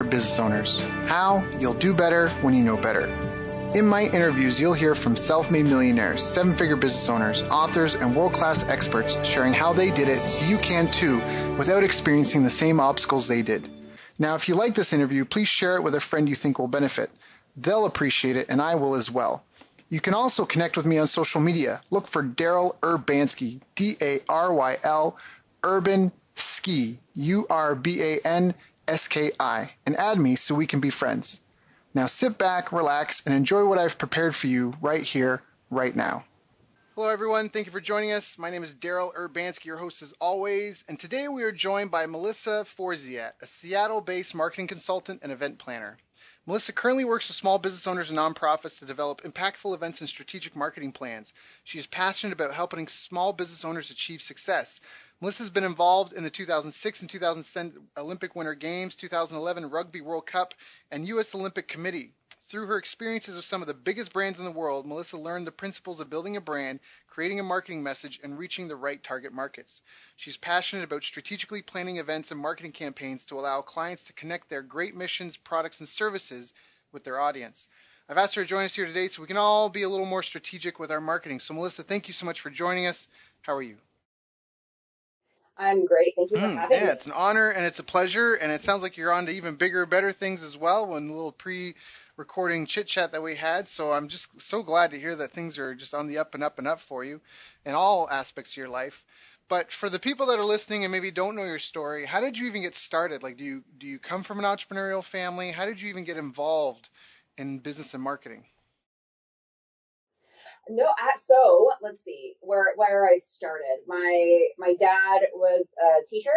Business owners. How? You'll do better when you know better. In my interviews, you'll hear from self-made millionaires, seven-figure business owners, authors, and world-class experts sharing how they did it so you can too without experiencing the same obstacles they did. Now, if you like this interview, please share it with a friend you think will benefit. They'll appreciate it, and I will as well. You can also connect with me on social media. Look for Daryl Urbanski, D-A-R-Y-L, Urban Ski, U-R-B-A-N-S-K-I, and add me so we can be friends. Now sit back, relax, and enjoy what I've prepared for you right here, right now. Hello everyone, thank you for joining us. My name is Daryl Urbanski, your host as always, and today we are joined by Melissa Forziat, a Seattle-based marketing consultant and event planner. Melissa currently works with small business owners and nonprofits to develop impactful events and strategic marketing plans. She is passionate about helping small business owners achieve success. Melissa has been involved in the 2006 and 2010 Olympic Winter Games, 2011 Rugby World Cup, and U.S. Olympic Committee. Through her experiences with some of the biggest brands in the world, Melissa learned the principles of building a brand, creating a marketing message, and reaching the right target markets. She's passionate about strategically planning events and marketing campaigns to allow clients to connect their great missions, products, and services with their audience. I've asked her to join us here today so we can all be a little more strategic with our marketing. So Melissa, thank you so much for joining us. How are you? I'm great. Thank you for having me. Yeah, it's an honor and it's a pleasure. And it sounds like you're on to even bigger, better things as well. When a little pre-recording chit chat that we had. So I'm just so glad to hear that things are just on the up and up and up for you in all aspects of your life. But for the people that are listening and maybe don't know your story, how did you even get started? Like, do you come from an entrepreneurial family? How did you even get involved in business and marketing? No, so let's see where I started. My dad was a teacher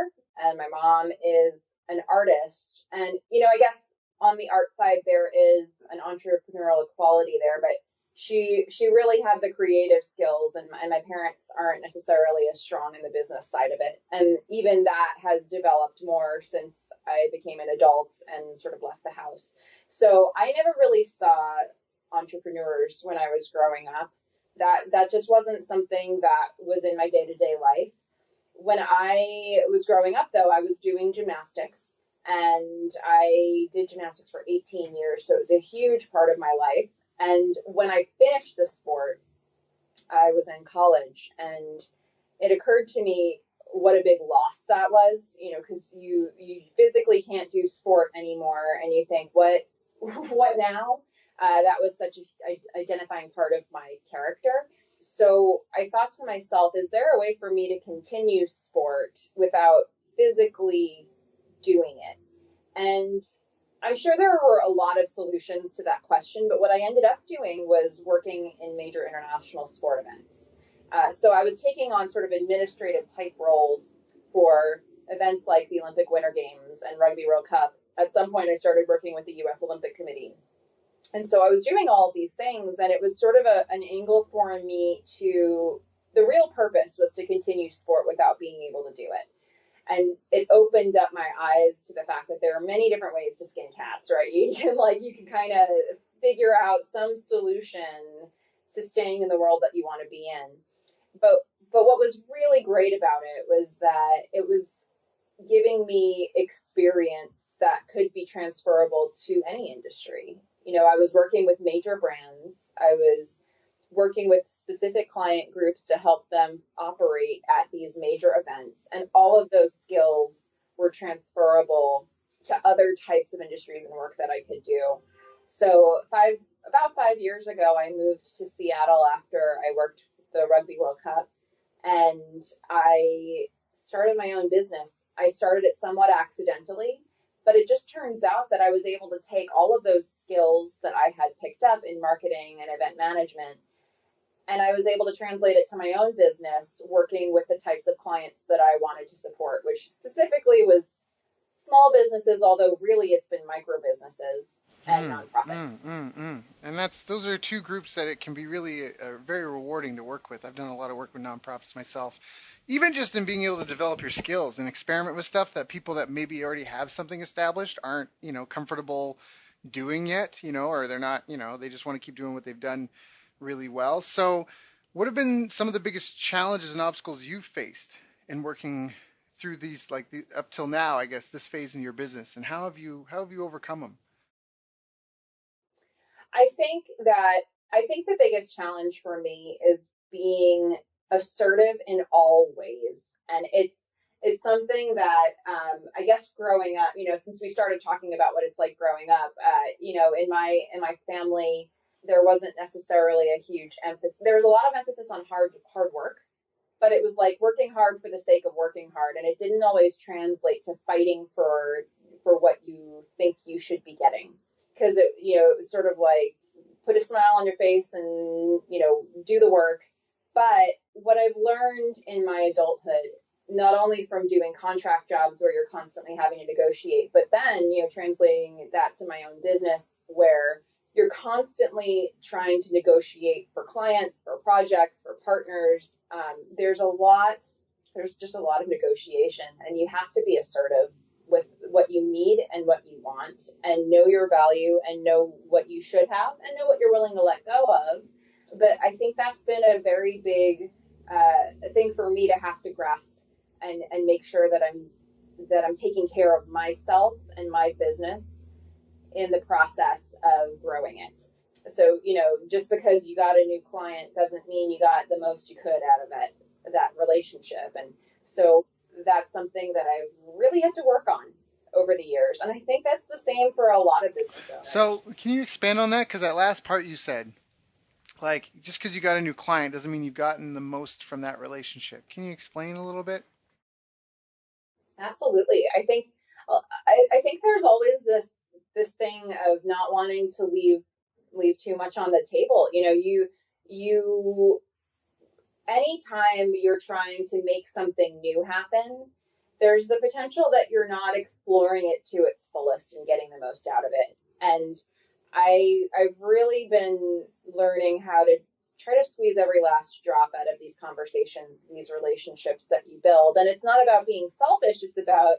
and my mom is an artist. And I guess on the art side there is an entrepreneurial quality there, but she really had the creative skills, and my parents aren't necessarily as strong in the business side of it. And even that has developed more since I became an adult and sort of left the house. So I never really saw entrepreneurs when I was growing up. That just wasn't something that was in my day-to-day life. When I was growing up, though, I was doing gymnastics, and I did gymnastics for 18 years, so it was a huge part of my life. And when I finished the sport, I was in college, and it occurred to me what a big loss that was, because you physically can't do sport anymore, and you think, what now? That was such an identifying part of my character. So I thought to myself, is there a way for me to continue sport without physically doing it? And I'm sure there were a lot of solutions to that question, but what I ended up doing was working in major international sport events. So I was taking on sort of administrative type roles for events like the Olympic Winter Games and Rugby World Cup. At some point, I started working with the U.S. Olympic Committee. And so I was doing all of these things, and it was sort of an angle for me to, the real purpose was to continue sport without being able to do it. And it opened up my eyes to the fact that there are many different ways to skin cats, right? You can kind of figure out some solution to staying in the world that you want to be in. But what was really great about it was that it was giving me experience that could be transferable to any industry. I was working with major brands. I was working with specific client groups to help them operate at these major events. And all of those skills were transferable to other types of industries and work that I could do. So about 5 years ago, I moved to Seattle after I worked the Rugby World Cup, and I started my own business. I started it somewhat accidentally, but it just turns out that I was able to take all of those skills that I had picked up in marketing and event management, and I was able to translate it to my own business, working with the types of clients that I wanted to support, which specifically was small businesses, although really it's been micro businesses and nonprofits. And those are two groups that it can be really very rewarding to work with. I've done a lot of work with nonprofits myself. Even just in being able to develop your skills and experiment with stuff that people that maybe already have something established aren't, comfortable doing yet, or they're not, they just want to keep doing what they've done really well. So what have been some of the biggest challenges and obstacles you've faced in working through these up till now, I guess, this phase in your business, and how have you overcome them? I think that I think the biggest challenge for me is being assertive in all ways, and it's something that I guess growing up, since we started talking about what it's like growing up, in my family, there wasn't necessarily a huge emphasis. There was a lot of emphasis on hard work, but it was like working hard for the sake of working hard, and it didn't always translate to fighting for what you think you should be getting, because it was sort of like put a smile on your face and do the work. But what I've learned in my adulthood, not only from doing contract jobs where you're constantly having to negotiate, but then translating that to my own business where you're constantly trying to negotiate for clients, for projects, for partners. There's just a lot of negotiation, and you have to be assertive with what you need and what you want, and know your value, and know what you should have, and know what you're willing to let go of. But I think that's been a very big thing for me to have to grasp, and make sure that I'm taking care of myself and my business in the process of growing it. So, just because you got a new client doesn't mean you got the most you could out of that relationship. And so that's something that I've really had to work on over the years. And I think that's the same for a lot of business So owners. can you expand on that? Because that last part you said, like, just because you got a new client doesn't mean you've gotten the most from that relationship. Can you explain a little bit? Absolutely. I think there's always this thing of not wanting to leave too much on the table. You anytime you're trying to make something new happen, there's the potential that you're not exploring it to its fullest and getting the most out of it. And I've really been learning how to try to squeeze every last drop out of these conversations, these relationships that you build. And it's not about being selfish, it's about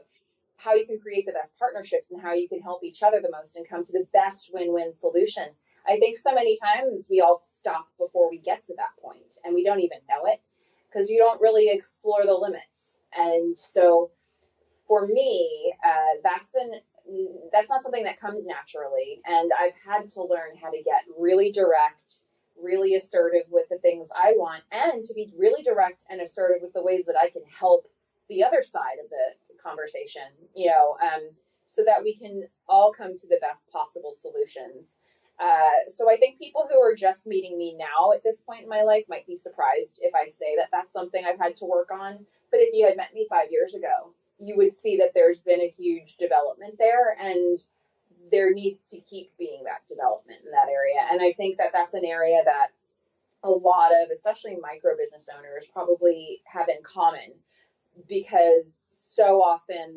how you can create the best partnerships and how you can help each other the most and come to the best win-win solution. I think so many times we all stop before we get to that point, and we don't even know it because you don't really explore the limits. And so for me, that's not something that comes naturally, and I've had to learn how to get really direct, really assertive with the things I want, and to be really direct and assertive with the ways that I can help the other side of the conversation, so that we can all come to the best possible solutions. So I think people who are just meeting me now at this point in my life might be surprised if I say that that's something I've had to work on. But if you had met me 5 years ago, you would see that there's been a huge development there, and there needs to keep being that development in that area. And I think that that's an area that a lot of, especially micro business owners, probably have in common, because so often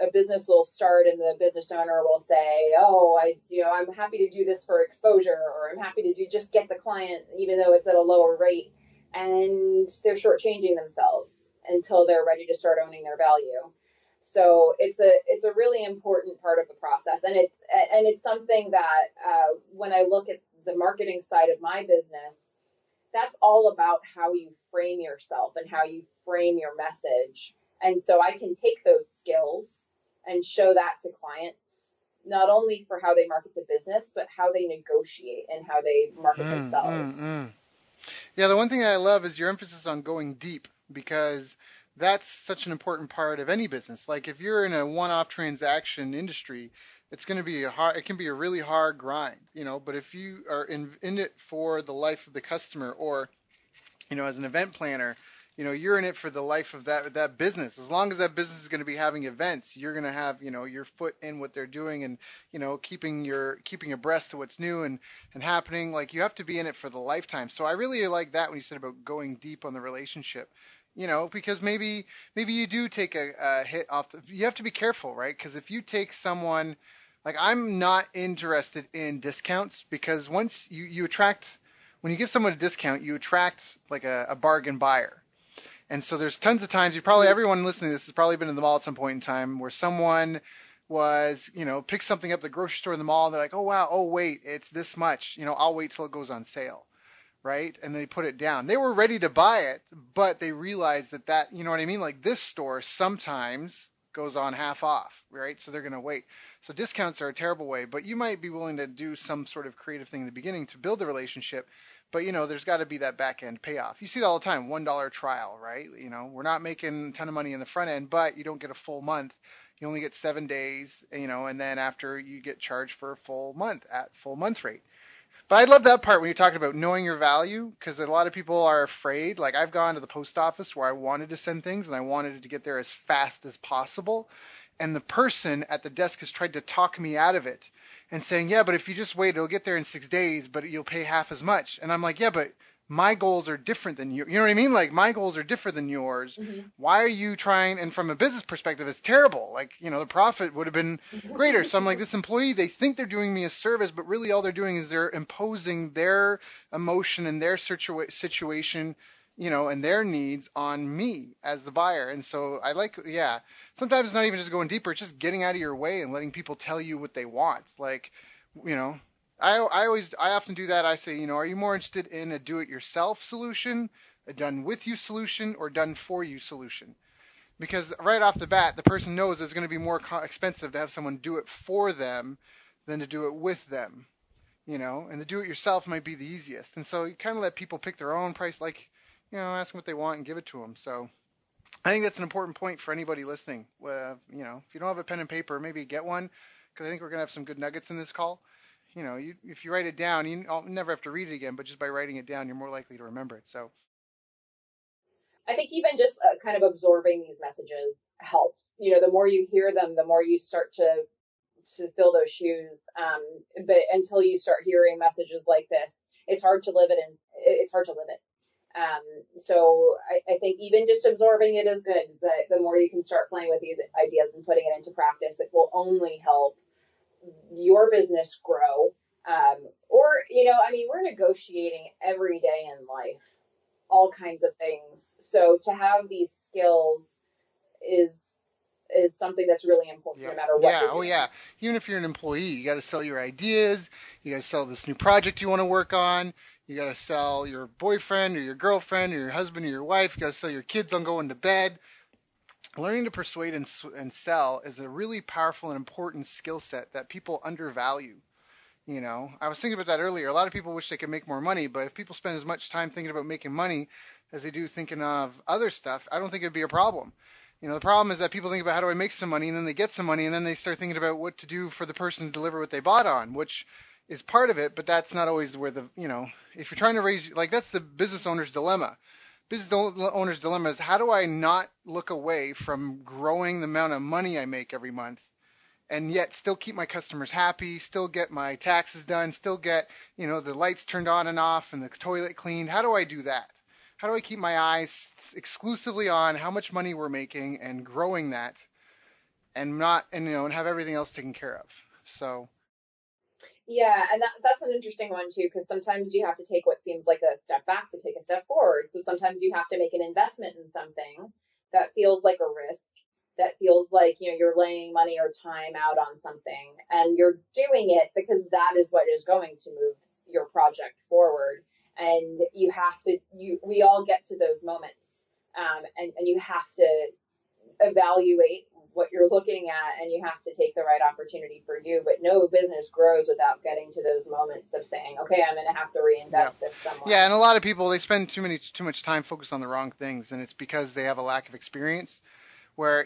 a business will start and the business owner will say, oh, I'm happy to do this for exposure, or I'm happy to just get the client even though it's at a lower rate, and they're shortchanging themselves until they're ready to start owning their value. So it's a really important part of the process, and it's something that when I look at the marketing side of my business, that's all about how you frame yourself and how you frame your message. And so I can take those skills and show that to clients, not only for how they market the business, but how they negotiate and how they market Mm, mm, themselves. mm. Yeah, the one thing I love is your emphasis on going deep, because that's such an important part of any business. Like if you're in a one-off transaction industry, it's going to be it can be a really hard grind, but if you are in it for the life of the customer, or as an event planner, you're in it for the life of that business. As long as that business is going to be having events, you're going to have, your foot in what they're doing, and, keeping abreast to what's new and happening. Like you have to be in it for the lifetime. So I really like that when you said about going deep on the relationship. Because maybe you do take a hit off. You have to be careful, right? Because if you take someone, like I'm not interested in discounts, because once you attract, when you give someone a discount, you attract like a bargain buyer. And so there's tons of times, everyone listening to this has probably been in the mall at some point in time where someone was, picked something up at the grocery store in the mall, and they're like, oh wow, oh wait, it's this much, I'll wait till it goes on sale. right? And they put it down. They were ready to buy it, but they realized that, you know what I mean? Like this store sometimes goes on half off, right? So they're going to wait. So discounts are a terrible way, but you might be willing to do some sort of creative thing in the beginning to build a relationship. But there's got to be that back end payoff. You see that all the time, $1 trial, right? We're not making a ton of money in the front end, but you don't get a full month. You only get 7 days, and then after you get charged for a full month at full month rate. But I love that part when you're talking about knowing your value, because a lot of people are afraid. Like I've gone to the post office where I wanted to send things and I wanted it to get there as fast as possible. And the person at the desk has tried to talk me out of it and saying, yeah, but if you just wait, it'll get there in 6 days, but you'll pay half as much. And I'm like, yeah, but my goals are different than you. You know what I mean? Like my goals are different than yours. Mm-hmm. Why are you trying? And from a business perspective, it's terrible. Like, the profit would have been greater. So I'm like, this employee, they think they're doing me a service, but really all they're doing is they're imposing their emotion and their situation, and their needs on me as the buyer. And so sometimes it's not even just going deeper. It's just getting out of your way and letting people tell you what they want. Like, I often do that. I say, are you more interested in a do-it-yourself solution, a done-with-you solution, or done-for-you solution? Because right off the bat, the person knows it's going to be more expensive to have someone do it for them than to do it with them, and the do-it-yourself might be the easiest. And so you kind of let people pick their own price, like, ask them what they want and give it to them. So I think that's an important point for anybody listening. If you don't have a pen and paper, maybe get one, because I think we're going to have some good nuggets in this call. If you write it down, you'll never have to read it again, but just by writing it down, you're more likely to remember it. So I think even just kind of absorbing these messages helps. The more you hear them, the more you start to fill those shoes. But until you start hearing messages like this, it's hard to live it, and it's hard to live it. So I think even just absorbing it is good, but the more you can start playing with these ideas and putting it into practice, it will only help your business grow. We're negotiating every day in life, all kinds of things. So to have these skills is something that's really important, no matter what you're doing. Yeah. Even if you're an employee, you got to sell your ideas. You got to sell this new project you want to work on. You got to sell your boyfriend or your girlfriend or your husband or your wife. You got to sell your kids on going to bed. Learning to persuade and sell is a really powerful and important skill set that people undervalue. I was thinking about that earlier. A lot of people wish they could make more money, but if people spend as much time thinking about making money as they do thinking of other stuff, I don't think it'd be a problem. The problem is that people think about how do I make some money, and then they get some money, and then they start thinking about what to do for the person to deliver what they bought on, which is part of it, but that's not always where if you're trying to raise, like that's the business owner's dilemma. Business owner's dilemma is how do I not look away from growing the amount of money I make every month and yet still keep my customers happy, still get my taxes done, still get, the lights turned on and off and the toilet cleaned. How do I do that? How do I keep my eyes exclusively on how much money we're making and growing that and have everything else taken care of? So yeah, and that's an interesting one too, because sometimes you have to take what seems like a step back to take a step forward. So sometimes you have to make an investment in something that feels like a risk, that feels like, you're laying money or time out on something, and you're doing it because that is what is going to move your project forward. And we all get to those moments, and you have to evaluate what you're looking at, and you have to take the right opportunity for you. But no business grows without getting to those moments of saying, okay, I'm going to have to reinvest this somewhere. Yeah, and a lot of people, they spend too much time focused on the wrong things, and it's because they have a lack of experience. Where,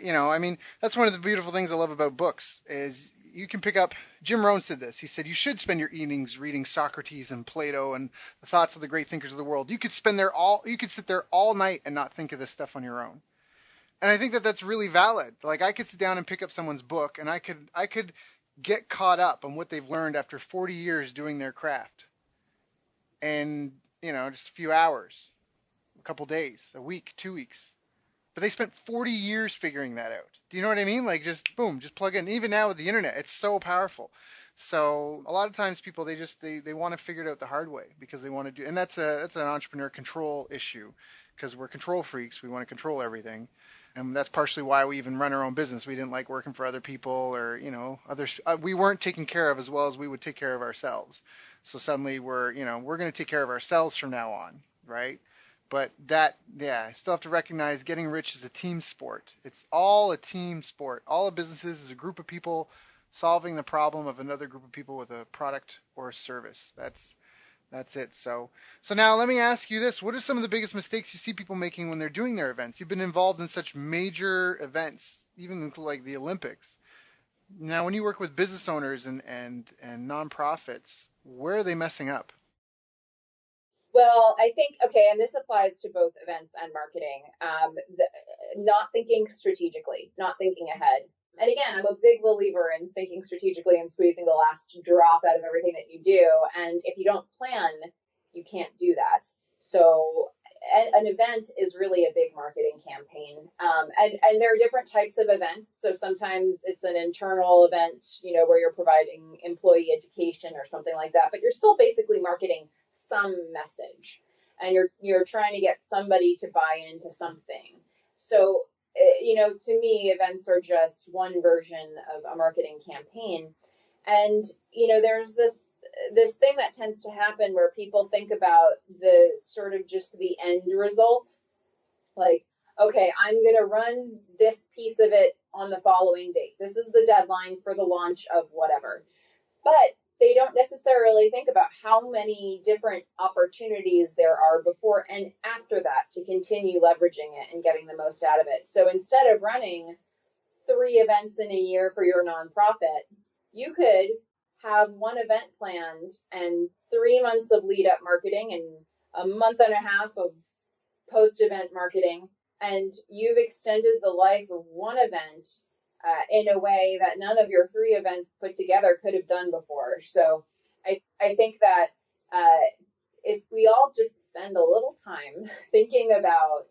that's one of the beautiful things I love about books is you can pick up, Jim Rohn said this, he said, you should spend your evenings reading Socrates and Plato and the thoughts of the great thinkers of the world. You could sit there all night and not think of this stuff on your own. And I think that that's really valid. Like I could sit down and pick up someone's book and I could get caught up on what they've learned after 40 years doing their craft. And, just a few hours, a couple days, a week, 2 weeks. But they spent 40 years figuring that out. Do you know what I mean? Like just boom, just plug in. Even now with the internet, it's so powerful. So a lot of times people, they want to figure it out the hard way because they want to do, and that's an entrepreneur control issue because we're control freaks. We want to control everything. And that's partially why we even run our own business. We didn't like working for other people, or others. We weren't taken care of as well as we would take care of ourselves. So suddenly we're going to take care of ourselves from now on, right? But I still have to recognize getting rich is a team sport. It's all a team sport. All of businesses is a group of people solving the problem of another group of people with a product or a service. That's it. So now let me ask you this. What are some of the biggest mistakes you see people making when they're doing their events? You've been involved in such major events, even like the Olympics. Now, when you work with business owners and nonprofits, where are they messing up? Well, I think, okay, and this applies to both events and marketing. Not thinking strategically, not thinking ahead. And again, I'm a big believer in thinking strategically and squeezing the last drop out of everything that you do. And if you don't plan, you can't do that. So an event is really a big marketing campaign. And there are different types of events. So sometimes it's an internal event, where you're providing employee education or something like that, but you're still basically marketing some message, and you're trying to get somebody to buy into something. So to me, events are just one version of a marketing campaign. And there's this thing that tends to happen where people think about the sort of just the end result, like, okay, I'm going to run this piece of it on the following date. This is the deadline for the launch of whatever. But they don't necessarily think about how many different opportunities there are before and after that to continue leveraging it and getting the most out of it. So instead of running 3 events in a year for your nonprofit, you could have one event planned and 3 months of lead up marketing and a month and a half of post event marketing. And you've extended the life of one event in a way that none of your 3 events put together could have done before. So I think that if we all just spend a little time thinking about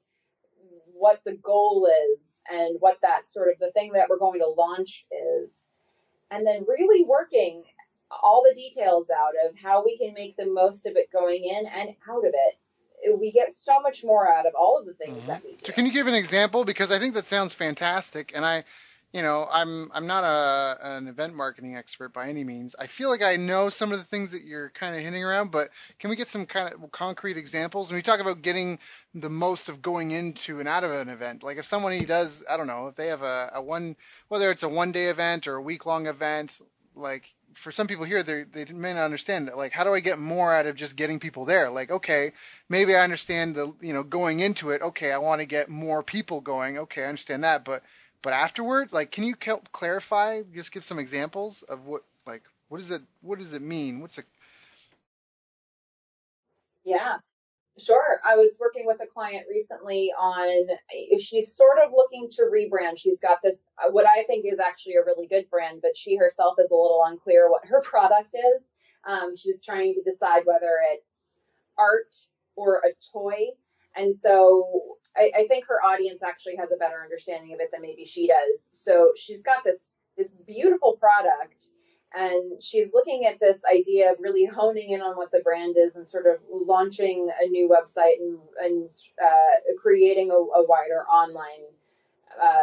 what the goal is and what that sort of the thing that we're going to launch is, and then really working all the details out of how we can make the most of it going in and out of it, we get so much more out of all of the things that we do. So can you give an example? Because I think that sounds fantastic, and I'm not an event marketing expert by any means. I feel like I know some of the things that you're kind of hinting around, but can we get some kind of concrete examples? When we talk about getting the most of going into and out of an event, like if somebody does, I don't know, if they have a one, whether it's a 1-day event or a week-long event, like for some people here, they may not understand it. Like, how do I get more out of just getting people there? Like, okay, maybe I understand going into it. Okay, I want to get more people going. Okay, I understand that, but afterwards, like, can you clarify? Just give some examples of what does it mean? Yeah, sure. I was working with a client recently on, she's sort of looking to rebrand. She's got this, what I think is actually a really good brand, but she herself is a little unclear what her product is. She's trying to decide whether it's art or a toy. And so I think her audience actually has a better understanding of it than maybe she does. So she's got this beautiful product, and she's looking at this idea of really honing in on what the brand is and sort of launching a new website and creating a wider online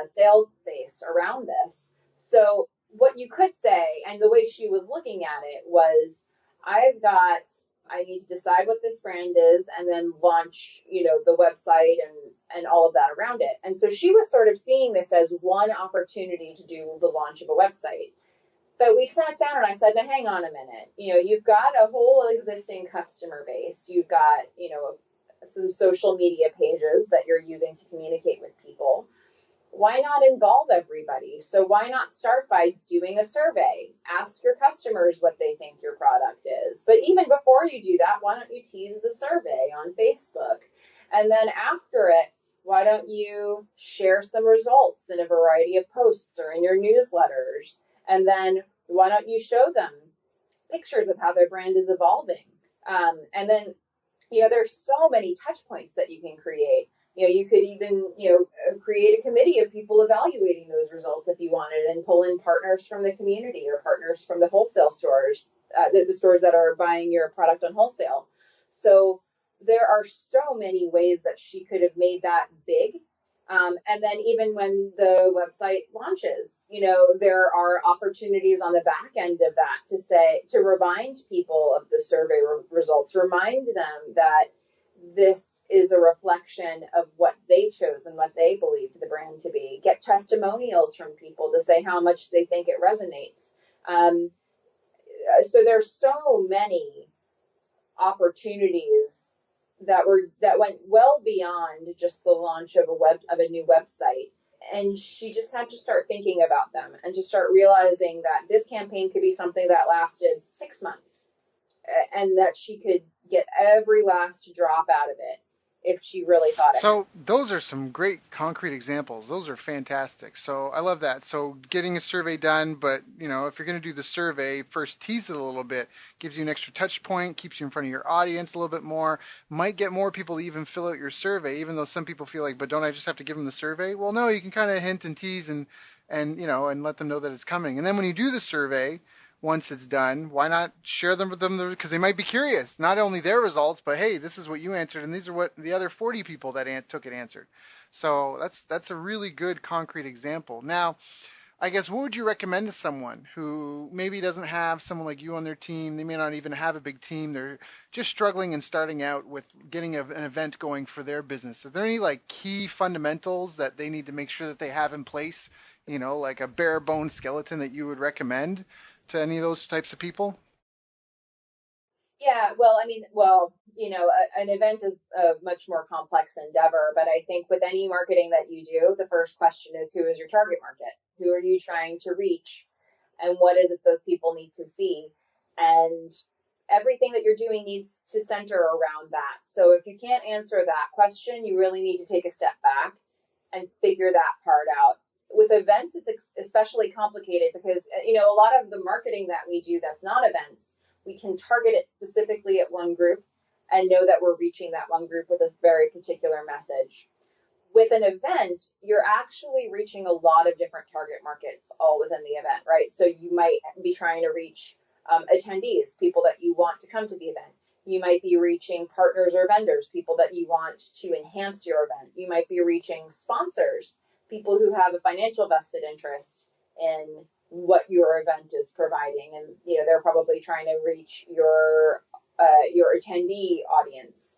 sales space around this. So what you could say, and the way she was looking at it was, I need to decide what this brand is and then launch, the website and all of that around it. And so she was sort of seeing this as one opportunity to do the launch of a website. But we sat down and I said, now hang on a minute. You've got a whole existing customer base. You've got, some social media pages that you're using to communicate with people. Why not involve everybody? So why not start by doing a survey? Ask your customers what they think your product is. But even before you do that, why don't you tease the survey on Facebook? And then after it, why don't you share some results in a variety of posts or in your newsletters? And then why don't you show them pictures of how their brand is evolving? And then, there's so many touch points that you can create. You could even, create a committee of people evaluating those results if you wanted, and pull in partners from the community or partners from the wholesale stores, the stores that are buying your product on wholesale. So there are so many ways that she could have made that big. And then even when the website launches, there are opportunities on the back end of that to remind people of the survey results, remind them that this is a reflection of what they chose and what they believed the brand to be. Get testimonials from people to say how much they think it resonates. So there's so many opportunities that went well beyond just the launch of a new website. And she just had to start thinking about them and to start realizing that this campaign could be something that lasted 6 months, and that she could get every last drop out of it if she really thought it. So those are some great concrete examples. Those are fantastic. So I love that. So getting a survey done, but if you're going to do the survey, first tease it a little bit, gives you an extra touch point, keeps you in front of your audience a little bit more, might get more people to even fill out your survey, even though some people feel like, but don't I just have to give them the survey? Well, no, you can kind of hint and tease and let them know that it's coming. And then when you do the survey, once it's done, why not share them with them, because they might be curious, not only their results, but hey, this is what you answered and these are what the other 40 people that took it answered. So that's a really good concrete example. Now, I guess, what would you recommend to someone who maybe doesn't have someone like you on their team? They may not even have a big team. They're just struggling and starting out with getting an event going for their business. Are there any like key fundamentals that they need to make sure that they have in place, like a bare bone skeleton that you would recommend to any of those types of people? Yeah, well, I mean, an event is a much more complex endeavor, but I think with any marketing that you do, the first question is, who is your target market? Who are you trying to reach? And what is it those people need to see? And everything that you're doing needs to center around that. So if you can't answer that question, you really need to take a step back and figure that part out. With events, it's especially complicated because, a lot of the marketing that we do that's not events, we can target it specifically at one group and know that we're reaching that one group with a very particular message. With an event, you're actually reaching a lot of different target markets all within the event, right? So you might be trying to reach attendees, people that you want to come to the event. You might be reaching partners or vendors, people that you want to enhance your event. You might be reaching sponsors, people who have a financial vested interest in what your event is providing, and they're probably trying to reach your attendee audience.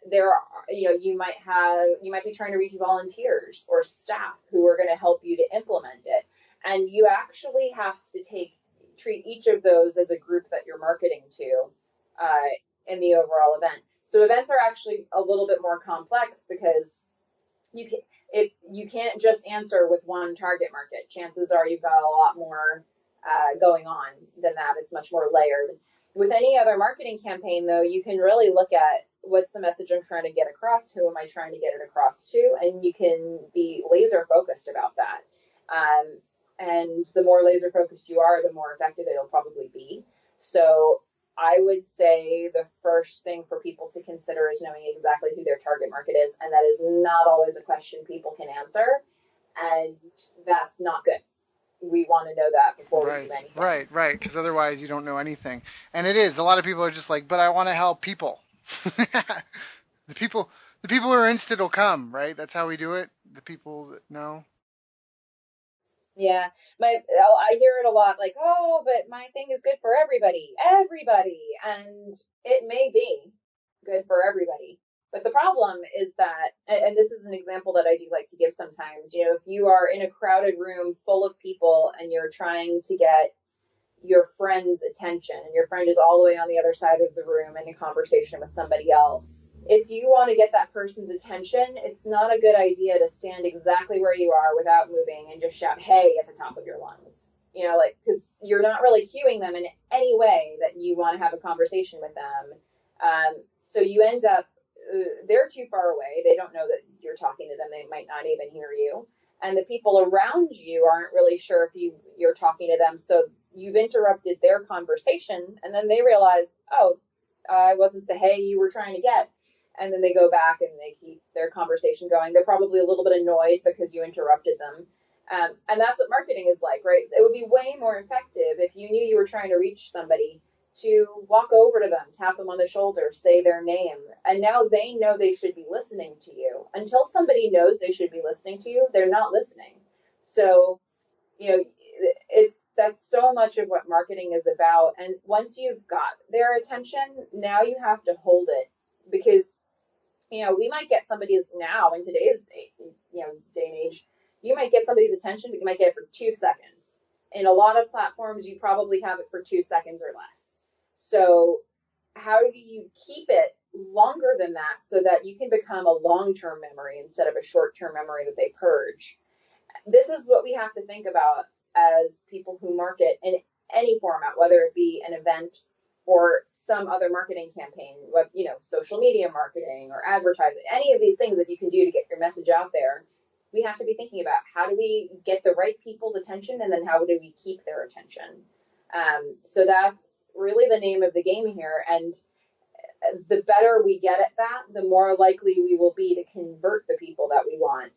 There are, you might be trying to reach volunteers or staff who are going to help you to implement it, and you actually have to treat each of those as a group that you're marketing to in the overall event. So events are actually a little bit more complex because if you can't just answer with one target market. Chances are you've got a lot more going on than that. It's much more layered. With any other marketing campaign, though, you can really look at what's the message I'm trying to get across, who am I trying to get it across to, and you can be laser focused about that. And the more laser focused you are, the more effective it'll probably be. So I would say the first thing for people to consider is knowing exactly who their target market is, and that is not always a question people can answer, and that's not good. We want to know that before we do anything. Right, because otherwise you don't know anything. And it is, a lot of people are just like, but I want to help people. The people who are interested will come, right? That's how we do it. The people that know. Yeah, I hear it a lot, like, oh, but my thing is good for everybody, and it may be good for everybody. But the problem is that, and this is an example that I do like to give sometimes, if you are in a crowded room full of people and you're trying to get your friend's attention and your friend is all the way on the other side of the room in a conversation with somebody else, if you want to get that person's attention, it's not a good idea to stand exactly where you are without moving and just shout hey at the top of your lungs, because you're not really cueing them in any way that you want to have a conversation with them. So you end up, they're too far away, they don't know that you're talking to them, they might not even hear you, and the people around you aren't really sure if you're talking to them, so you've interrupted their conversation, and then they realize, oh, I wasn't the hey you were trying to get, and then they go back and they keep their conversation going. They're probably a little bit annoyed because you interrupted them, and that's what marketing is like, right? It would be way more effective if you knew you were trying to reach somebody to walk over to them, tap them on the shoulder, say their name. And now they know they should be listening to you. Until somebody knows they should be listening to you, they're not listening. So, that's so much of what marketing is about. And once you've got their attention, now you have to hold it, because we might get somebody's, now in today's day and age, you might get somebody's attention, but you might get it for 2 seconds. In a lot of platforms, you probably have it for 2 seconds or less. So how do you keep it longer than that so that you can become a long-term memory instead of a short-term memory that they purge? This is what we have to think about as people who market in any format, whether it be an event or some other marketing campaign, social media marketing or advertising, any of these things that you can do to get your message out there. We have to be thinking about, how do we get the right people's attention, and then how do we keep their attention? So that's really the name of the game here. And the better we get at that, the more likely we will be to convert the people that we want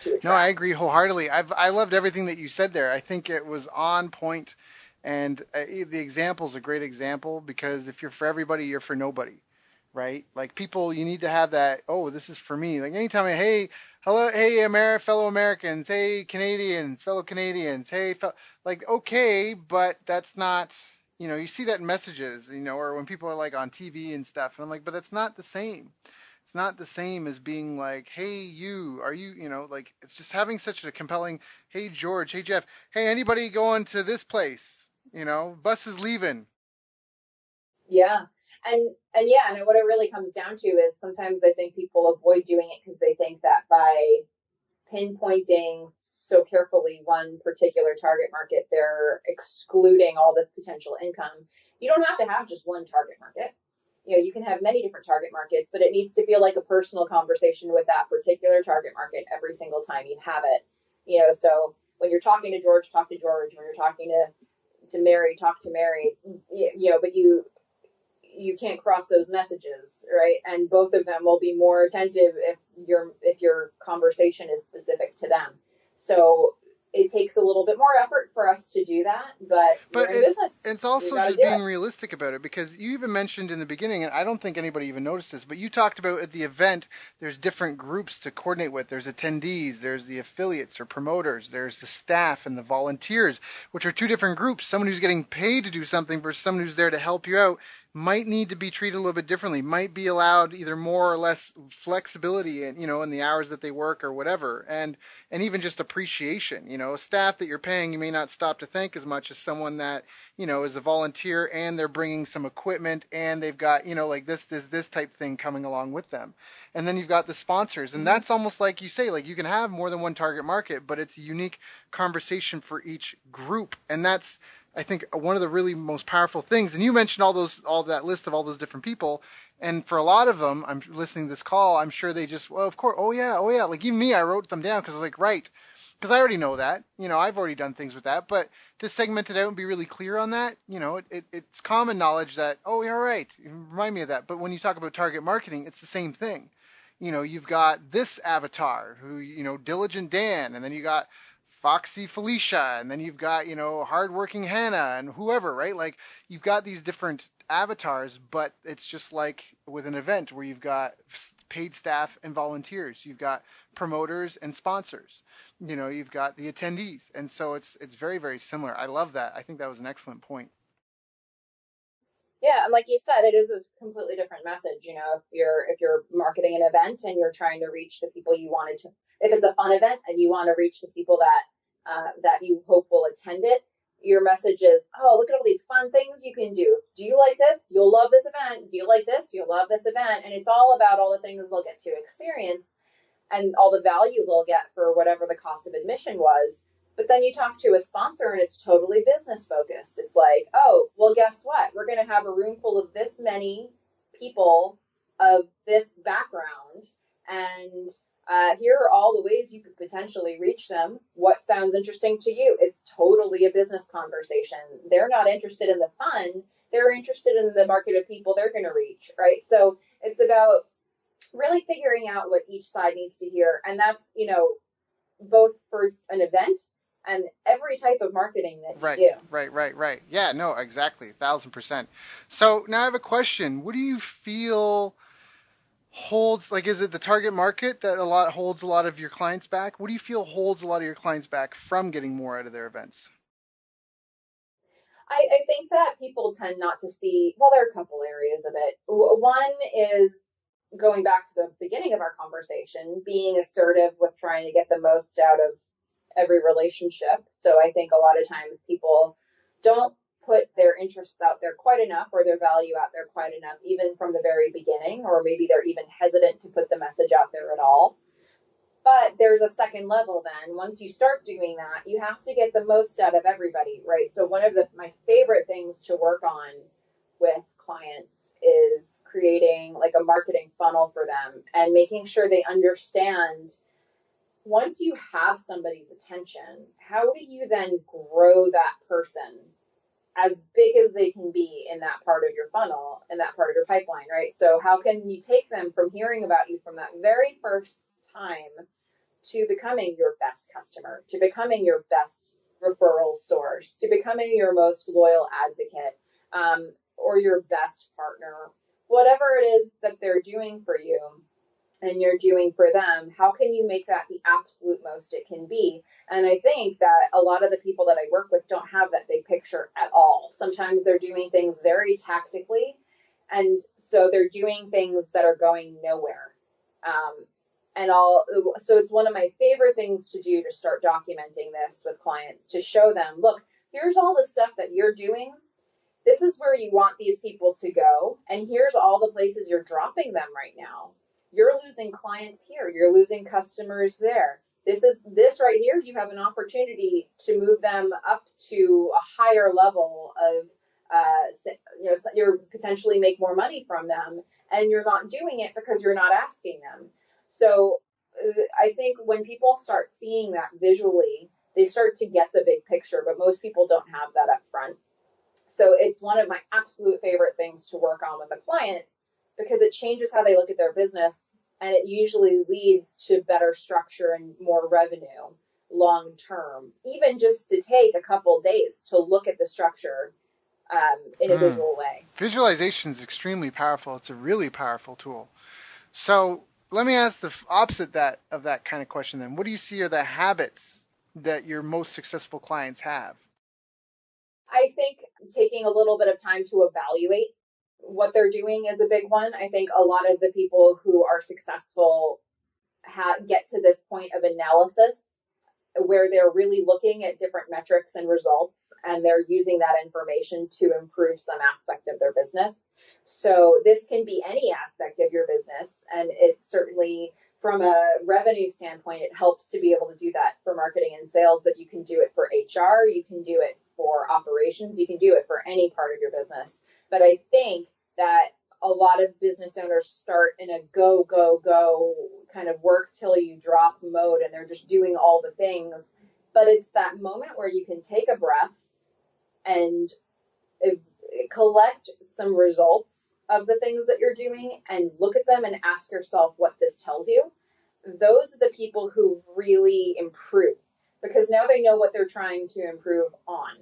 to attract. No, I agree wholeheartedly. I loved everything that you said there. I think it was on point, and the example is a great example, because if you're for everybody, you're for nobody, right? Like, people, you need to have that. Oh, this is for me. Like, anytime hey, hello, hey, fellow Americans, hey, Canadians, fellow Canadians, hey, like, okay, but that's not. You see that in messages, or when people are like on TV and stuff, and I'm like, but that's not the same. It's not the same as being like, hey, are you, like, it's just having such a compelling, hey, George, hey, Jeff, hey, anybody going to this place? Bus is leaving. Yeah. And what it really comes down to is, sometimes I think people avoid doing it because they think that by pinpointing so carefully one particular target market, they're excluding all this potential income. You don't have to have just one target market. You can have many different target markets, but it needs to feel like a personal conversation with that particular target market every single time you have it. So when you're talking to George, talk to George. When you're talking to Mary, talk to Mary. But you can't cross those messages, right? And both of them will be more attentive if your conversation is specific to them. So it takes a little bit more effort for us to do that, but we're in business. It's also just being realistic about it, because you even mentioned in the beginning, and I don't think anybody even noticed this, but you talked about at the event, there's different groups to coordinate with. There's attendees, there's the affiliates or promoters, there's the staff and the volunteers, which are two different groups. Someone who's getting paid to do something versus someone who's there to help you out might need to be treated a little bit differently, might be allowed either more or less flexibility in the hours that they work or whatever, and even just appreciation. Staff that you're paying, you may not stop to thank as much as someone that is a volunteer, and they're bringing some equipment, and they've got like this type thing coming along with them. And then you've got the sponsors, and that's almost like you say, like, you can have more than one target market, but it's a unique conversation for each group, and that's, I think, one of the really most powerful things. And you mentioned all that list of all those different people. And for a lot of them, I'm listening to this call, I'm sure they just, well, of course, oh yeah. Like, even me, I wrote them down because I was like, right. Because I already know that, I've already done things with that. But to segment it out and be really clear on that, it's common knowledge that, oh, yeah, right. Remind me of that. But when you talk about target marketing, it's the same thing. You've got this avatar who, Diligent Dan, and then you got Foxy Felicia, and then you've got, hardworking Hannah and whoever, right? Like, you've got these different avatars, but it's just like with an event where you've got paid staff and volunteers, you've got promoters and sponsors, you've got the attendees, and so it's very, very similar. I love that. I think that was an excellent point. Yeah, and like you said, it is a completely different message. If you're marketing an event and you're trying to reach the people you wanted to, if it's a fun event and you want to reach the people that you hope will attend it, your message is, oh, look at all these fun things you can do. Do you like this? You'll love this event. Do you like this? You'll love this event. And it's all about all the things they'll get to experience and all the value they'll get for whatever the cost of admission was. But then you talk to a sponsor and it's totally business focused. It's like, oh, well, guess what? We're going to have a room full of this many people of this background. And here are all the ways you could potentially reach them. What sounds interesting to you? It's totally a business conversation. They're not interested in the fun. They're interested in the market of people they're going to reach, right? So it's about really figuring out what each side needs to hear. And that's, both for an event and every type of marketing that you Right, do. right. Yeah, no, exactly, 1,000%. So now I have a question. What do you feel holds, like, is it the target market that holds a lot of your clients back? What do you feel holds a lot of your clients back from getting more out of their events? I think that people tend not to see, well, there are a couple areas of it. One is going back to the beginning of our conversation, being assertive with trying to get the most out of every relationship. So I think a lot of times people don't put their interests out there quite enough or their value out there quite enough, even from the very beginning, or maybe they're even hesitant to put the message out there at all. But there's a second level then. Once you start doing that, you have to get the most out of everybody, right? So one of my favorite things to work on with clients is creating like a marketing funnel for them and making sure they understand once you have somebody's attention, how do you then grow that person as big as they can be in that part of your funnel, in that part of your pipeline, right? So how can you take them from hearing about you from that very first time to becoming your best customer, to becoming your best referral source, to becoming your most loyal advocate, or your best partner, whatever it is that they're doing for you and you're doing for them, how can you make that the absolute most it can be? And I think that a lot of the people that I work with don't have that big picture at all. Sometimes they're doing things very tactically, and so they're doing things that are going nowhere. Um, so it's one of my favorite things to do to start documenting this with clients, to show them, look, here's all the stuff that you're doing. This is where you want these people to go, and here's all the places you're dropping them right now. You're losing clients here, you're losing customers there. This right here, you have an opportunity to move them up to a higher level of you're potentially make more money from them, and you're not doing it because you're not asking them. So I think when people start seeing that visually, they start to get the big picture, but most people don't have that up front. So it's one of my absolute favorite things to work on with a client because it changes how they look at their business, and it usually leads to better structure and more revenue long term, even just to take a couple days to look at the structure in a Hmm. visual way. Visualization is extremely powerful. It's a really powerful tool. So let me ask the opposite of that kind of question then. What do you see are the habits that your most successful clients have? I think taking a little bit of time to evaluate what they're doing is a big one. I think a lot of the people who are successful get to this point of analysis where they're really looking at different metrics and results, and they're using that information to improve some aspect of their business. So this can be any aspect of your business, and it certainly, from a revenue standpoint, it helps to be able to do that for marketing and sales, but you can do it for HR, you can do it for operations, you can do it for any part of your business. But I think that a lot of business owners start in a go, go, go kind of work till you drop mode, and they're just doing all the things. But it's that moment where you can take a breath and collect some results of the things that you're doing and look at them and ask yourself what this tells you. Those are the people who really improve because now they know what they're trying to improve on.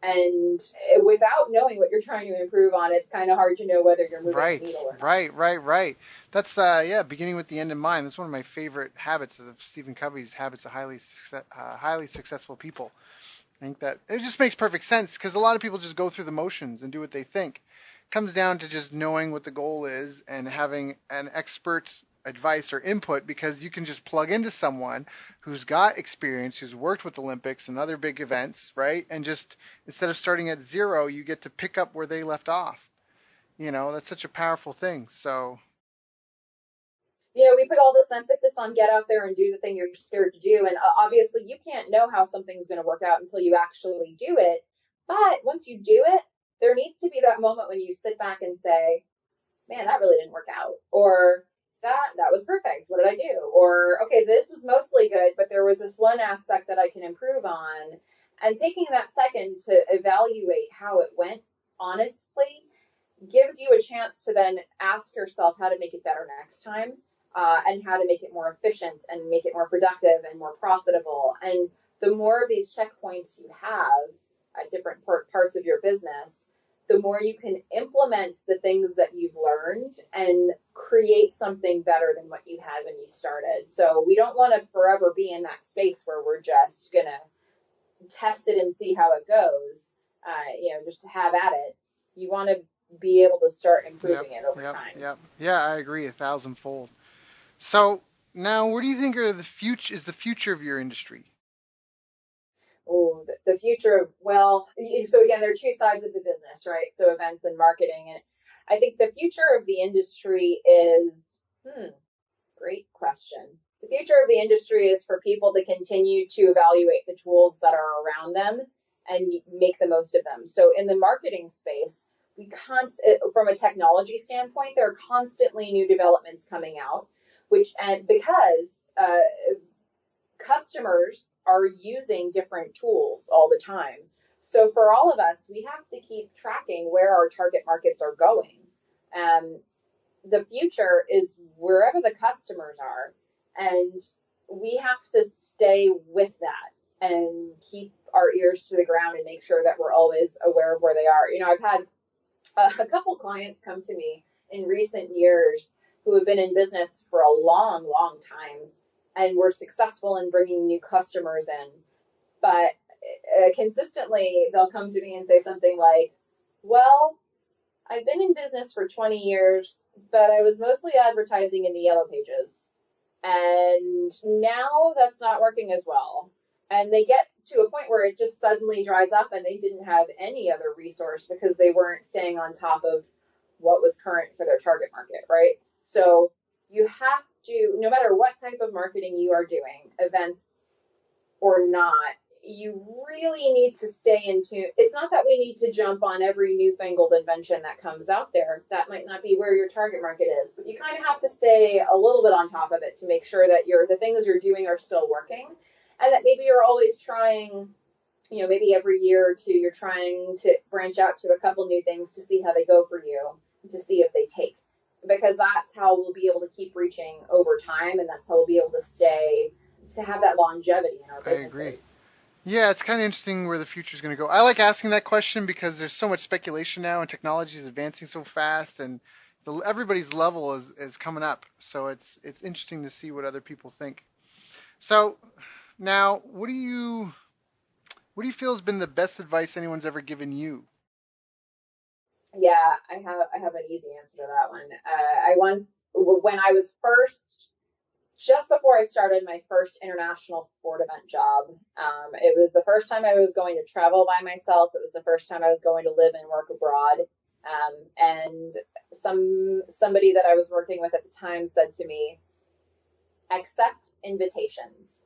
And without knowing what you're trying to improve on, it's kind of hard to know whether you're moving the Right, needle or not. right. That's yeah, beginning with the end in mind. That's one of my favorite habits of Stephen Covey's habits of highly successful people. I think that it just makes perfect sense because a lot of people just go through the motions and do what they think. It comes down to just knowing what the goal is and having an expert advice or input because you can just plug into someone who's got experience, who's worked with Olympics and other big events, right? And just instead of starting at zero, you get to pick up where they left off. That's such a powerful thing. So, We put all this emphasis on get out there and do the thing you're scared to do. And obviously, you can't know how something's going to work out until you actually do it. But once you do it, there needs to be that moment when you sit back and say, man, that really didn't work out. Or that was perfect. What did I do? Or, okay, this was mostly good, but there was this one aspect that I can improve on. And taking that second to evaluate how it went honestly gives you a chance to then ask yourself how to make it better next time, and how to make it more efficient and make it more productive and more profitable. And the more of these checkpoints you have at different parts of your business, the more you can implement the things that you've learned and create something better than what you had when you started. So we don't want to forever be in that space where we're just going to test it and see how it goes, just to have at it. You want to be able to start Yep, improving it over yep, time. yep. Yeah, I agree 1,000-fold. So now, what do you think is the future of your industry? Oh, the future of, well, so again, there are two sides of the business, right? So events and marketing. And I think the future of the industry is, great question. The future of the industry is for people to continue to evaluate the tools that are around them and make the most of them. So in the marketing space, from a technology standpoint, there are constantly new developments coming out, and because customers are using different tools all the time. So for all of us, we have to keep tracking where our target markets are going. Um, the future is wherever the customers are, and we have to stay with that and keep our ears to the ground and make sure that we're always aware of where they are. I've had a couple clients come to me in recent years who have been in business for a long, long time and were successful in bringing new customers in. But consistently, they'll come to me and say something like, well, I've been in business for 20 years, but I was mostly advertising in the yellow pages. And now that's not working as well. And they get to a point where it just suddenly dries up and they didn't have any other resource because they weren't staying on top of what was current for their target market, right? So you have to, no matter what type of marketing you are doing, events or not, you really need to stay in tune. It's not that we need to jump on every newfangled invention that comes out there. That might not be where your target market is, but you kind of have to stay a little bit on top of it to make sure that the things you're doing are still working, and that maybe you're always trying. Maybe every year or two, you're trying to branch out to a couple new things to see how they go for you, to see if they take, because that's how we'll be able to keep reaching over time, and that's how we'll be able to have that longevity in our I agree. businesses. Yeah, it's kind of interesting where the future is going to go. I like asking that question because there's so much speculation now, and technology is advancing so fast, and everybody's level is coming up. So it's interesting to see what other people think. So now, what do you feel has been the best advice anyone's ever given you? Yeah, I have an easy answer to that one. I once, when I was first, just before I started my first international sport event job, it was the first time I was going to travel by myself. It was the first time I was going to live and work abroad. And somebody that I was working with at the time said to me, accept invitations.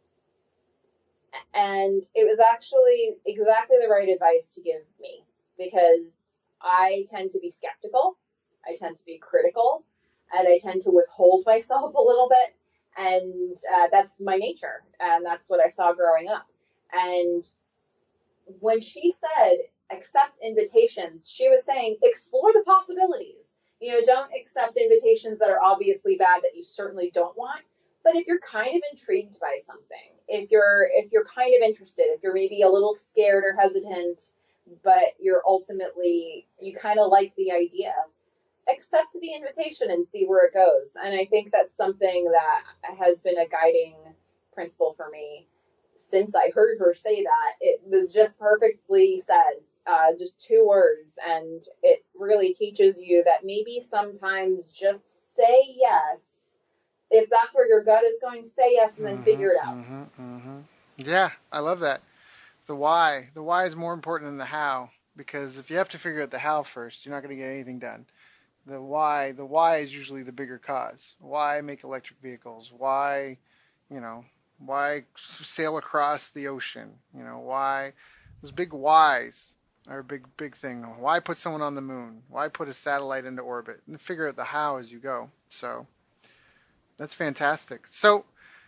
And it was actually exactly the right advice to give me, because I tend to be skeptical, I tend to be critical, and I tend to withhold myself a little bit. And that's my nature, and that's what I saw growing up. And when she said accept invitations, she was saying explore the possibilities. Don't accept invitations that are obviously bad that you certainly don't want. But if you're kind of intrigued by something, if you're kind of interested, if you're maybe a little scared or hesitant, but you kind of like the idea, accept the invitation and see where it goes. And I think that's something that has been a guiding principle for me since I heard her say that. It was just perfectly said, just two words, and it really teaches you that maybe sometimes just say yes. If that's where your gut is going, say yes and then Mm-hmm, figure it out. mm-hmm, mm-hmm. Yeah, I love that. The why. The why is more important than the how because if you have to figure out the how first, you're not going to get anything done. The why is usually the bigger cause. Why make electric vehicles? You know, why sail across the ocean? Why those big whys are a big thing. Why put someone on the moon? Why put a satellite into orbit? And figure out the how as you go. So that's fantastic. So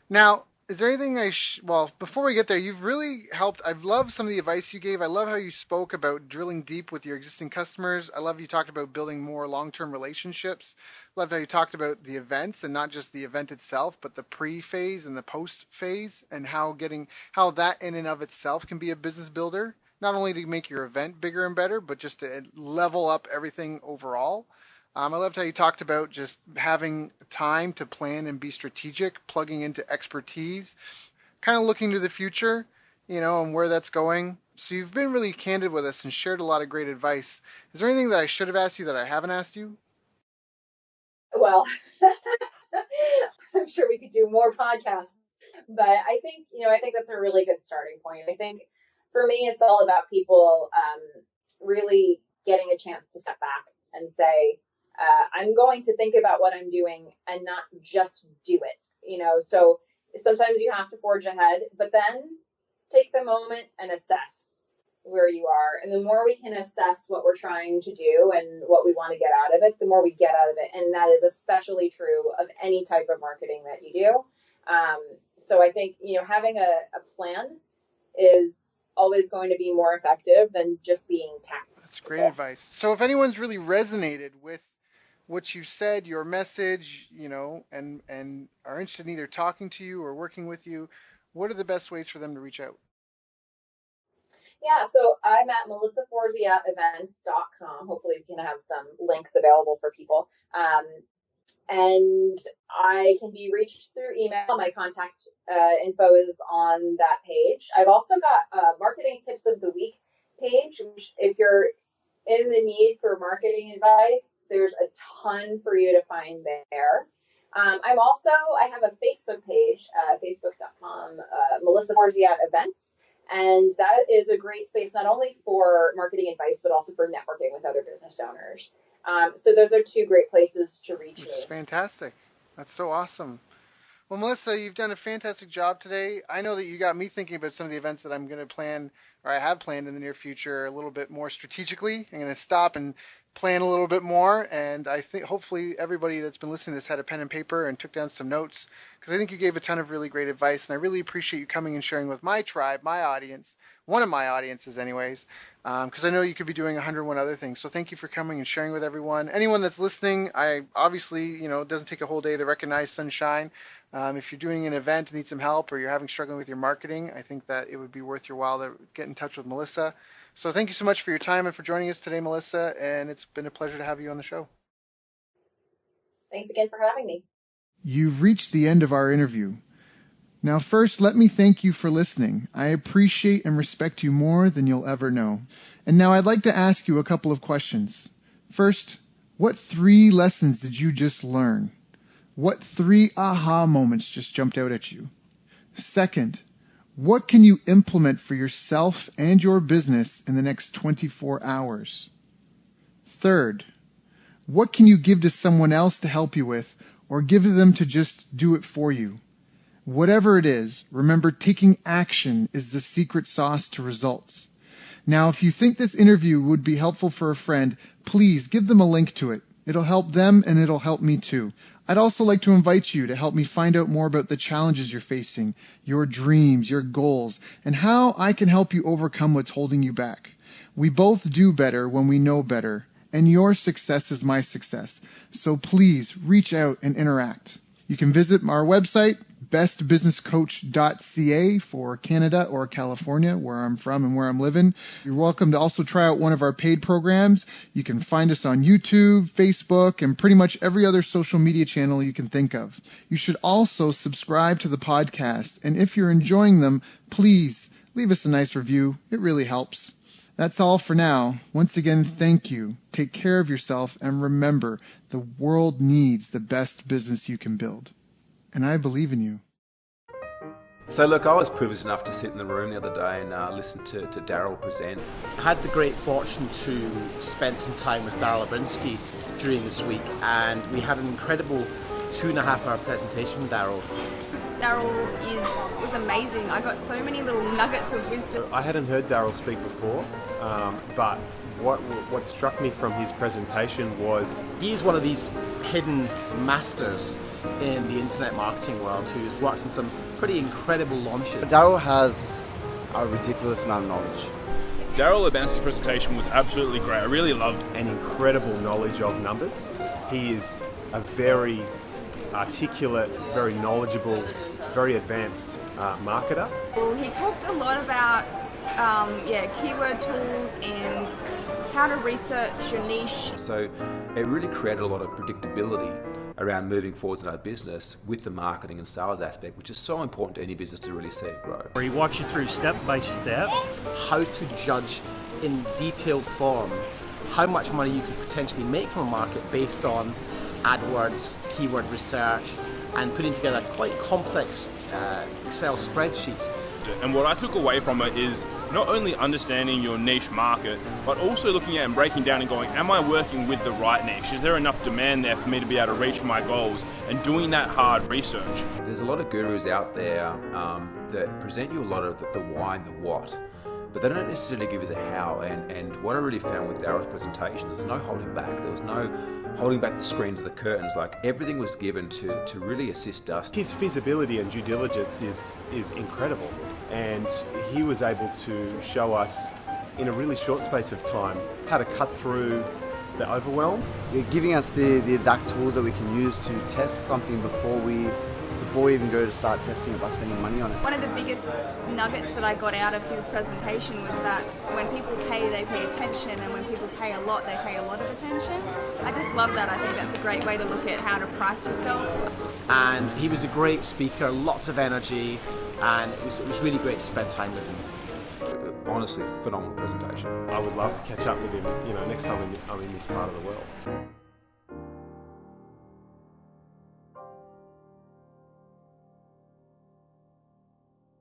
now, Is there anything well, before we get there, you've really helped. I've loved some of the advice you gave. I love how you spoke about drilling deep with your existing customers. I love you talked about building more long-term relationships. Loved how you talked about the events and not just the event itself, but the pre-phase and the post-phase, and how that in and of itself can be a business builder, not only to make your event bigger and better, but just to level up everything overall. I loved how you talked about just having time to plan and be strategic, plugging into expertise, kind of looking to the future, and where that's going. So you've been really candid with us and shared a lot of great advice. Is there anything that I should have asked you that I haven't asked you? Well, I'm sure we could do more podcasts, but I think that's a really good starting point. I think for me, it's all about people really getting a chance to step back and say, I'm going to think about what I'm doing and not just do it. So sometimes you have to forge ahead, but then take the moment and assess where you are. And the more we can assess what we're trying to do and what we want to get out of it, the more we get out of it. And that is especially true of any type of marketing that you do. So I think, having a plan is always going to be more effective than just being tactical. That's great advice. So if anyone's really resonated with what you said, your message, and are interested in either talking to you or working with you, what are the best ways for them to reach out? Yeah, so I'm at melissaforziatevents.com. Hopefully we can have some links available for people. And I can be reached through email. My contact info is on that page. I've also got a marketing tips of the week page, which if you're in the need for marketing advice, there's a ton for you to find there. I have a Facebook page, facebook.com, Melissa Forziat Events. And that is a great space, not only for marketing advice, but also for networking with other business owners. So those are two great places to reach me. That's fantastic. That's so awesome. Well, Melissa, you've done a fantastic job today. I know that you got me thinking about some of the events that I'm going to plan, or I have planned in the near future, a little bit more strategically. I'm going to stop and plan a little bit more, and I think hopefully everybody that's been listening to this had a pen and paper and took down some notes, because I think you gave a ton of really great advice, and I really appreciate you coming and sharing with my tribe, my audience, one of my audiences anyways, because I know you could be doing 101 other things. So thank you for coming and sharing with everyone. Anyone that's listening, I obviously, it doesn't take a whole day to recognize sunshine. If you're doing an event and need some help, or you're struggling with your marketing, I think that it would be worth your while to get in touch with Melissa. So thank you so much for your time and for joining us today, Melissa, and it's been a pleasure to have you on the show. Thanks again for having me. You've reached the end of our interview. Now, first, let me thank you for listening. I appreciate and respect you more than you'll ever know. And now I'd like to ask you a couple of questions. First, what 3 lessons did you just learn? What 3 aha moments just jumped out at you? Second, what can you implement for yourself and your business in the next 24 hours? Third, what can you give to someone else to help you with, or give to them to just do it for you? Whatever it is, remember, taking action is the secret sauce to results. Now, if you think this interview would be helpful for a friend, please give them a link to it. It'll help them and it'll help me too. I'd also like to invite you to help me find out more about the challenges you're facing, your dreams, your goals, and how I can help you overcome what's holding you back. We both do better when we know better, and your success is my success. So please reach out and interact. You can visit our website, bestbusinesscoach.ca for Canada or California, where I'm from and where I'm living. You're welcome to also try out one of our paid programs. You can find us on YouTube, Facebook, and pretty much every other social media channel you can think of. You should also subscribe to the podcast, and if you're enjoying them, please leave us a nice review. It really helps. That's all for now. Once again, thank you. Take care of yourself, and remember, the world needs the best business you can build. And I believe in you. So look, I was privileged enough to sit in the room the other day and listen to Daryl present. I had the great fortune to spend some time with Daryl Abrinsky during this week, and we had an incredible 2.5-hour presentation from Daryl. Daryl was amazing. I got so many little nuggets of wisdom. I hadn't heard Daryl speak before, but what struck me from his presentation was he is one of these hidden masters in the internet marketing world who's worked in some pretty incredible launches. Daryl has a ridiculous amount of knowledge. Daryl Urbanski's presentation was absolutely great. I really loved An incredible knowledge of numbers. He is a very articulate, very knowledgeable, very advanced marketer. Well, he talked a lot about keyword tools and how to research your niche. So it really created a lot of predictability around moving forwards in our business with the marketing and sales aspect, which is so important to any business to really see it grow. Where he walks you through step by step How to judge in detailed form how much money you could potentially make from a market based on AdWords, keyword research, and putting together quite complex Excel spreadsheets. And what I took away from it is not only understanding your niche market, but also looking at and breaking down and going, am I working with the right niche? Is there enough demand there for me to be able to reach my goals? And doing that hard research. There's a lot of gurus out there that present you a lot of the why and the what, but they don't necessarily give you the how. And what I really found with Daryl's presentation, there's no holding back. There was no holding back the screens or the curtains. Like, everything was given to really assist us. His feasibility and due diligence is incredible, and he was able to show us in a really short space of time how to cut through the overwhelm. You're giving us the exact tools that we can use to test something before we even go to start testing it by spending money on it. One of the biggest nuggets that I got out of his presentation was that when people pay, they pay attention, and when people pay a lot, they pay a lot of attention. I just love that. I think that's a great way to look at how to price yourself. And he was a great speaker, lots of energy, and it was really great to spend time with him. Honestly, phenomenal presentation. I would love to catch up with him, next time I'm in this part of the world.